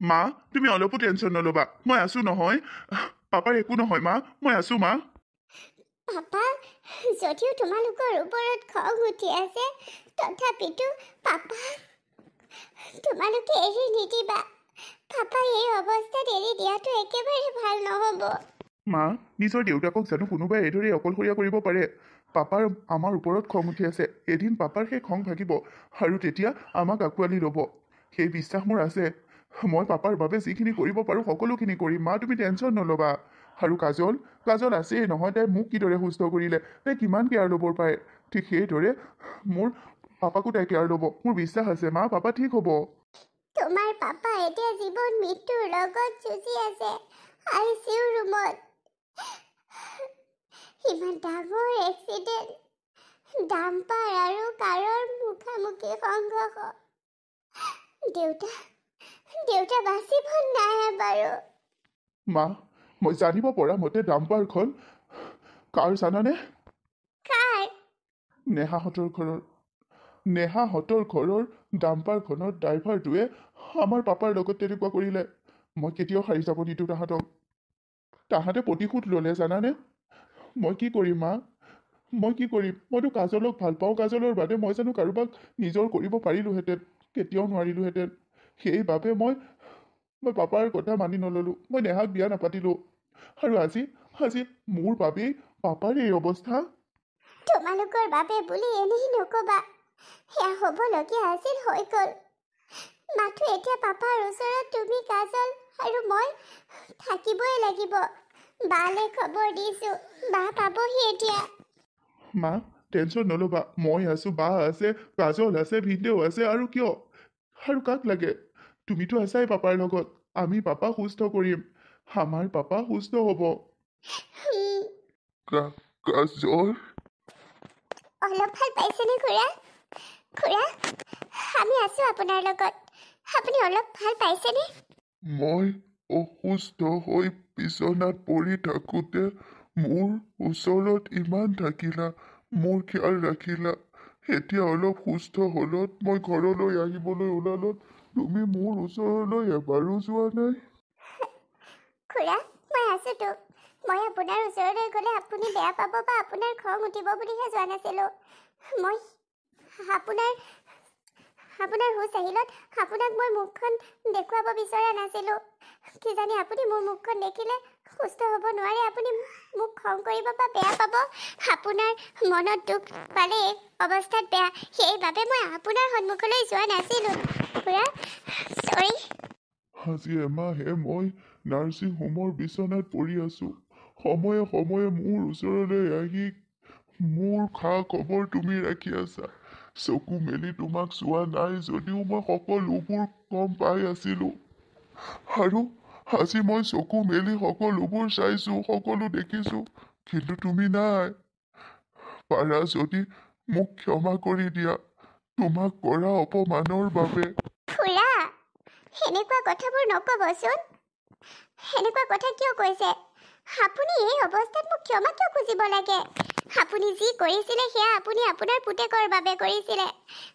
মা তুমি অলপো টেনশ্যন নল'বা মই আছো নহয় পাপাৰ একো নহয় মা মই আছো মা পাপা যদিও তোমালোকৰ ওপৰত খং উঠি আছে তথাপিতো পাপা তোমালোকে এৰি নিদিবা পাপা এই অৱস্থাত এৰি দিয়াটো একেবাৰে ভাল নহ'ব মা নিজৰ দেউতাকক জানো কোনোবাই এইদৰে অকলশৰীয়া কৰিব পাৰে পাপাৰ আমাৰ ওপৰত খং উঠি আছে এদিন পাপাৰ সেই খং ভাগিব আৰু তেতিয়া আমাক আঁকোৱালি ল'ব সেই বিশ্বাস মোৰ আছে মই পাপাৰ বাবে যিখিনি কৰিব পাৰোঁ সকলোখিনি কৰিম মা তুমি টেনশ্যন নল'বা আৰু কাজল কাজল আছেই নহয় তাই মোক কিদৰে সুস্থ কৰিলে তাই কিমান কেয়াৰ ল'ব পাৰে ঠিক সেইদৰে মোৰ পাপাকো তাই কেয়াৰ ল'ব মোৰ বিশ্বাস আছে মা পাপা ঠিক হ'ব তোমাৰ পাপা এতিয়া জীৱন মৃত্যুৰ লগত যুঁজি আছে আইচিইউ ৰুমত ইমান ডাঙৰ এক্সিডেণ্ট ডাম্পাৰ আৰু কাৰৰ মুখামুখি সংঘৰ্ষ দেউতা বাচিব নাই বাৰু মা মই জানিব পৰা মতে ডাম্পাৰখন কাৰ জানানে কাৰ নেহাহঁতৰ ঘৰৰ ডাম্পাৰখনৰ ড্ৰাইভাৰটোৱে আমাৰ পাপাৰ লগত তেনেকুৱা কৰিলে মই কেতিয়াও সাৰি যাব নিদিওঁ তাহাঁতে প্ৰতিশোধ ল'লে জানানে মই কি কৰিম মা মই কি কৰিম মইতো কাজলক ভাল পাওঁ কাজলৰ বাদে মই জানো কাৰোবাক নিজৰ কৰিব পাৰিলোহেঁতেন কেতিয়াও নোৱাৰিলোহেঁতেন সেইবাবে মই পাপাৰ কথা মানি নল'লোঁ মই নেহাক বিয়া নাপাতিলোঁ আৰু আজি মোৰ বাবেই পাপাৰ এই অৱস্থা তোমালোকৰ বাবে বুলি এনেই নকবা সেয়া হ'বলগীয়া আছিল হৈ গ'ল মাথো এতিয়া পাপাৰ ওচৰত তুমি কাজল আৰু মই থাকিবই লাগিব বালে খবৰ দিছোঁ বা পাবহি এতিয়া মা টেনশ্যন নল'বা মই আছোঁ বা আছে কাজল আছে ভিনদেউ আছে আৰু কিয় আৰু কাক লাগে তুমিতো আছাই পাপাৰ লগত আমি পাপা সুস্থ কৰিম আমাৰ পাপা সুস্থ হ'ব কাজল অলপ ভাল পাইছেনে খুৰা আমি আছোঁ আপোনাৰ লগত আপুনি অলপ ভাল পাইছেনে মই অসুস্থ হৈ বিচনাত পৰি থাকোঁতে মোৰ ওচৰত ইমান থাকিলা মোৰ খিয়াল ৰাখিলা এতিয়া অলপ সুস্থ হ'লত মই ঘৰলৈ আহিবলৈ ওলালত তুমি মোৰ ওচৰলৈ এবাৰো যোৱা নাই খুৰা মই আছোঁতো মই আপোনাৰ ওচৰলৈ গ'লে আপুনি বেয়া পাব বা আপোনাৰ খং উঠিব বুলিহে যোৱা নাছিলোঁ মই আপোনাৰ হুঁচ আহিলত আপোনাক মই মুখখন দেখুৱাব বিচৰা নাছিলোঁ কিজানি আপুনি মোৰ মুখখন দেখিলে সুস্থ হ'ব নোৱাৰে আপুনি মোক খং কৰিব বা বেয়া পাব আপোনাৰ মনত দুখ পালে অৱস্থাত বেয়া সেইবাবে মই আপোনাৰ সন্মুখলৈ যোৱা নাছিলোঁ খুৰা চৰি আজি এমাহে মই নাৰ্ছিং হোমৰ বিচনাত পৰি আছোঁ সময়ে সময়ে মোৰ ওচৰলৈ আহি মোৰ খা খবৰ তুমি ৰাখি আছা চকু মেলি তোমাক চোৱা নাই যদিও মই সকলোবোৰ গম পাই আছিলোঁ আৰু আজি মই চকু মেলি সকলোবোৰ চাইছোঁ সকলো দেখিছোঁ কিন্তু তুমি নাই পাৰা যদি মোক ক্ষমা কৰি দিয়া তোমাক কৰা অপমানৰ বাবে খুৰা সেনেকুৱা কথাবোৰ নক'বচোন সেনেকুৱা কথা কিয় কৈছে আপুনি এই অৱস্থাত মোক ক্ষমা কিয় খুজিব লাগে আপুনি যি কৰিছিলে সেয়া আপুনি আপোনাৰ পুতেকৰ বাবে কৰিছিলে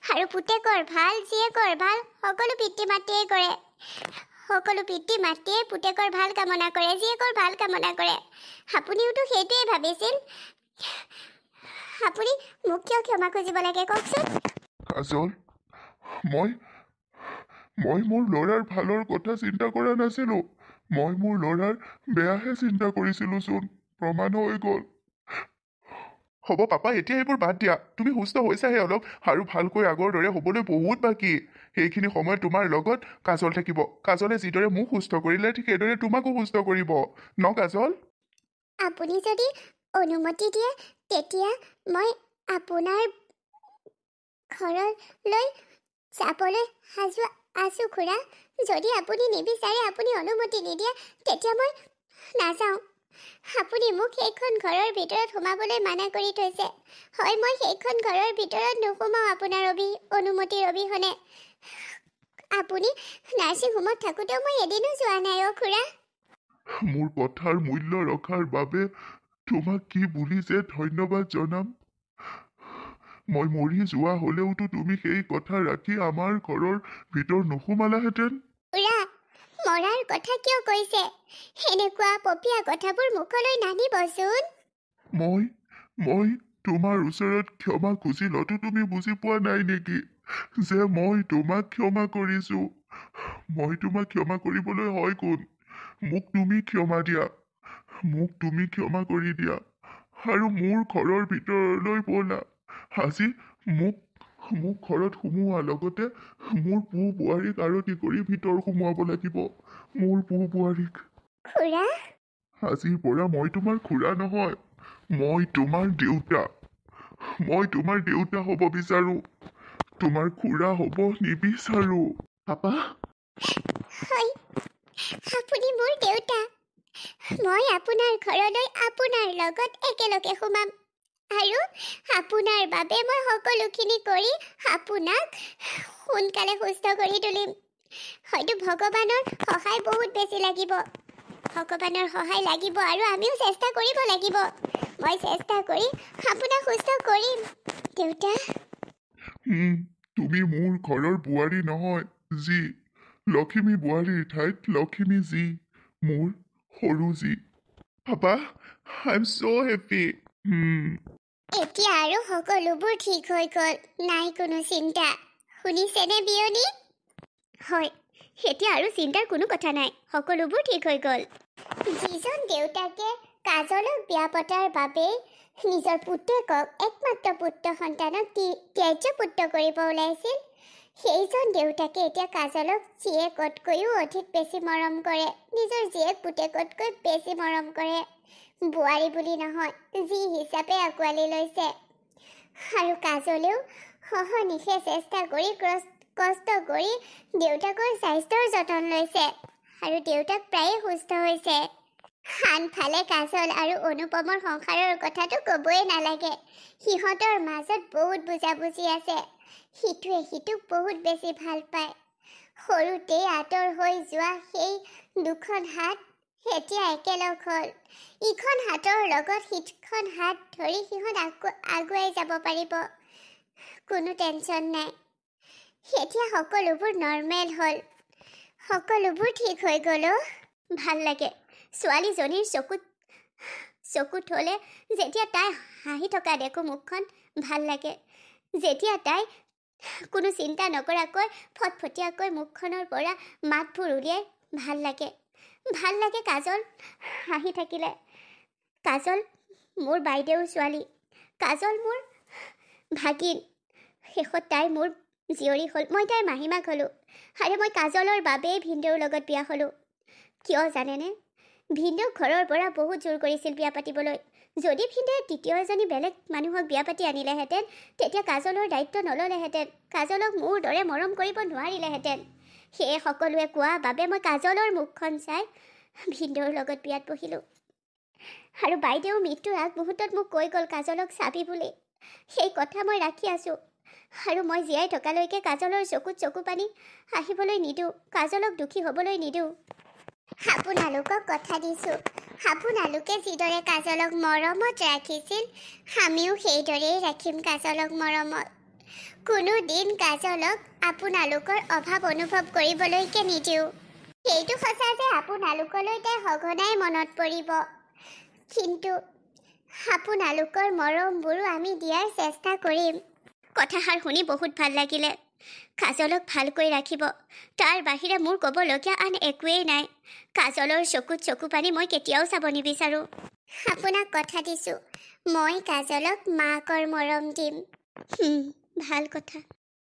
আৰু পুতেকৰ ভাল জীয়েকৰ ভাল সকলো পিতৃ মাতৃয়ে কৰে সকলো পিতৃ মাতৃয়ে পুতেকৰ ভাল কামনা কৰে জীয়েকৰ ভাল কামনা কৰে আপুনিওতো সেইটোৱেই ভাবিছিল আপুনি মোক কিয় ক্ষমা খুজিব লাগে কওকচোন কাজল মই মোৰ ল'ৰাৰ ভালৰ কথা চিন্তা কৰা নাছিলোঁ মই মোৰ ল'ৰাৰ বেয়াহে চিন্তা কৰিছিলোঁ চোন প্ৰমাণ হৈ গ'ল হ'ব পাপা এতিয়া এইবোৰ বাদ দিয়া তুমি সুস্থ হৈছাহে অলপ আৰু ভালকৈ আগৰ দৰে হ'বলৈ বহুত বাকী সেইখিনি সময়ত তোমাৰ লগত কাজল থাকিব কাজলে যিদৰে মোক সুস্থ কৰিলে ঠিক সেইদৰে তোমাকো সুস্থ কৰিব ন কাজল আপুনি যদি অনুমতি দিয়ে তেতিয়া মই আপোনাৰ ঘৰলৈ যাবলৈ সাজু আছোঁ খুৰা যদি আপুনি নিবিচাৰে আপুনি অনুমতি নিদিয়ে তেতিয়া মই নাযাওঁ আপুনি মোক সেইখন ঘৰৰ ভিতৰত সোমাবলৈ মানা কৰি থৈছে হয় মই সেইখন ঘৰৰ ভিতৰত নোসোমাওঁ আপোনাৰ অনুমতিৰ অবিহনে আপুনি নাৰ্ছিং হোমত থাকোঁতেও মই এদিনো যোৱা নাই খুৰা মোৰ কথাৰ মূল্য ৰখাৰ বাবে তোমাক কি বুলি যে ধন্যবাদ জনাম মই মৰি যোৱা হ'লেওতো তুমি সেই কথা ৰাখি আমাৰ ঘৰৰ ভিতৰ নোসোমালাহেঁতেন খুৰা মৰাৰ কথা কিয় কৈছে? এনেকুৱা পপীয়া কথাবোৰ মুখলৈ নানিবচোন। মই তোমাৰ ওচৰত ক্ষমা খুজিলতো তুমি বুজি পোৱা নাই নেকি যে মই তোমাক ক্ষমা কৰিছো? মই তোমাক ক্ষমা কৰিবলৈ হয় কোন? মোক তুমি ক্ষমা দিয়া, মোক তুমি ক্ষমা কৰি দিয়া আৰু মোৰ ঘৰৰ ভিতৰলৈ ব'লা। আজি মোক ঘৰত সোমোৱা, লগতে মোৰ পু বোৱাৰীক আৰতি কৰি ভিতৰ সোমোৱাব লাগিব। মোৰ পু বোৱাৰীক। খুৰা, আজিৰ পৰা মই তোমাৰ খুৰা নহয়, মই তোমাৰ দেউতা। মই তোমাৰ দেউতা হ'ব বিচাৰো, তোমাৰ খুৰা হ'ব নিবিচাৰো। পাপা, হয়, আপুনি মোৰ দেউতা। মই আপোনাৰ ঘৰলৈ আপোনাৰ লগত একেলগে সোমাম আৰু আপোনাৰ বাবে মই সকলোখিনি কৰি আপোনাক সোনকালে সুস্থ কৰি তুলিম। হয়তো ভগৱানৰ সহায় বহুত বেছি লাগিব, ভগৱানৰ সহায় লাগিব আৰু আমিও চেষ্টা কৰিব লাগিব। মই চেষ্টা কৰি আপোনাক সুস্থ কৰিম দেউতা। তুমি মোৰ ঘৰৰ বোৱাৰী নহয়, যি লখিমী বোৱাৰীৰ ঠাইত লখিমী যি, মোৰ সৰু যি। Papa, I am so' happy. এতিয়া আৰু সকলোবোৰ ঠিক হৈ গ'ল, নাই কোনো চিন্তা। শুনিছেনে বিয়নী? হয়, এতিয়া আৰু চিন্তাৰ কোনো কথা নাই, সকলোবোৰ ঠিক হৈ গ'ল। যিজন দেউতাকে কাজলক বিয়া পতাৰ বাবে নিজৰ পুতেকক, একমাত্ৰ পুত্ৰ সন্তানক ত্যায্য পুত্ৰ কৰিব ওলাইছিল, সেইজন দেউতাকে এতিয়া কাজলক জীয়েকতকৈও অধিক বেছি মৰম কৰে, নিজৰ জীয়েক পুতেকতকৈ বেছি মৰম কৰে। বোৱাৰী বুলি নহয়, যি হিচাপে আঁকোৱালি লৈছে। আৰু কাজলেও সহনিশে চেষ্টা কৰি কষ্ট কৰি দেউতাকৰ স্বাস্থ্যৰ যতন লৈছে আৰু দেউতাক প্ৰায়ে সুস্থ হৈছে। আনফালে কাজল আৰু অনুপমৰ সংসাৰৰ কথাটো ক'বই নালাগে। সিহঁতৰ মাজত বহুত বুজাবুজি আছে, সিটোৱে সিটোক বহুত বেছি ভাল পায়। সৰুতেই আঁতৰ হৈ যোৱা সেই দুখন হাত এতিয়া একেলগ হ'ল। ইখন হাতৰ লগত সিখন হাত ধৰি সিহঁত আগুৱাই যাব পাৰিব, কোনো টেনশ্যন নাই। এতিয়া সকলোবোৰ নৰ্মেল হ'ল, সকলোবোৰ ঠিক হৈ গ'ল। ভাল লাগে ছোৱালীজনীৰ চকুত হ'লে, যেতিয়া তাই হাঁহি থকা দেখোঁ মুখখন, ভাল লাগে। যেতিয়া তাই কোনো চিন্তা নকৰাকৈ ফটফটীয়াকৈ মুখখনৰ পৰা মাতবোৰ উলিয়াই, ভাল লাগে। ভাল লাগে কাজল হাঁহি থাকিলে। কাজল মোৰ বাইদেউৰ ছোৱালী, কাজল মোৰ ভাগিন। শেষত তাই মোৰ জীয়ৰী হ'ল, মই তাইৰ মাহীমাক হ'লোঁ। আৰু মই কাজলৰ বাবেই ভিনদেউৰ লগত বিয়া হ'লোঁ। কিয় জানেনে? ভিনদেউক ঘৰৰ পৰা বহুত জোৰ কৰিছিল বিয়া পাতিবলৈ। যদি ভিনদেউৱে তৃতীয় এজনী বেলেগ মানুহক বিয়া পাতি আনিলেহেঁতেন, তেতিয়া কাজলৰ দায়িত্ব নল'লেহেঁতেন, কাজলক মোৰ দৰে মৰম কৰিব নোৱাৰিলেহেঁতেন। সেয়ে সকলোৱে কোৱা বাবে মই কাজলৰ মুখখন চাই ভিনদেউৰ লগত বিয়াত বহিলোঁ। আৰু বাইদেউ মৃত্যুৰ আগমুহূৰ্তত মোক কৈ গ'ল কাজলক চাবি বুলি। সেই কথা মই ৰাখি আছোঁ আৰু মই জীয়াই থকালৈকে কাজলৰ চকুত চকু পানী আহিবলৈ নিদিওঁ, কাজলক দুখী হ'বলৈ নিদিওঁ। আপোনালোকক কথা দিছোঁ, আপোনালোকে যিদৰে কাজলক মৰমত ৰাখিছিল, আমিও সেইদৰেই ৰাখিম কাজলক মৰমত। কোনো দিন কাজলক আপোনালোকৰ অভাৱ অনুভৱ কৰিবলৈকে নিদিওঁ। সেইটো সঁচা যে আপোনালোকলৈ তাই সঘনাই মনত পৰিব, কিন্তু আপোনালোকৰ মৰমবোৰো আমি দিয়াৰ চেষ্টা কৰিম। কথাষাৰ শুনি বহুত ভাল লাগিলে। কাজলক ভালকৈ ৰাখিব, তাৰ বাহিৰে মোৰ ক'বলগীয়া আন একোৱেই নাই। কাজলৰ চকুত চকু পানী মই কেতিয়াও চাব নিবিচাৰোঁ। আপোনাক কথা দিছোঁ, মই কাজলক মাকৰ মৰম দিম। ভাল কথা।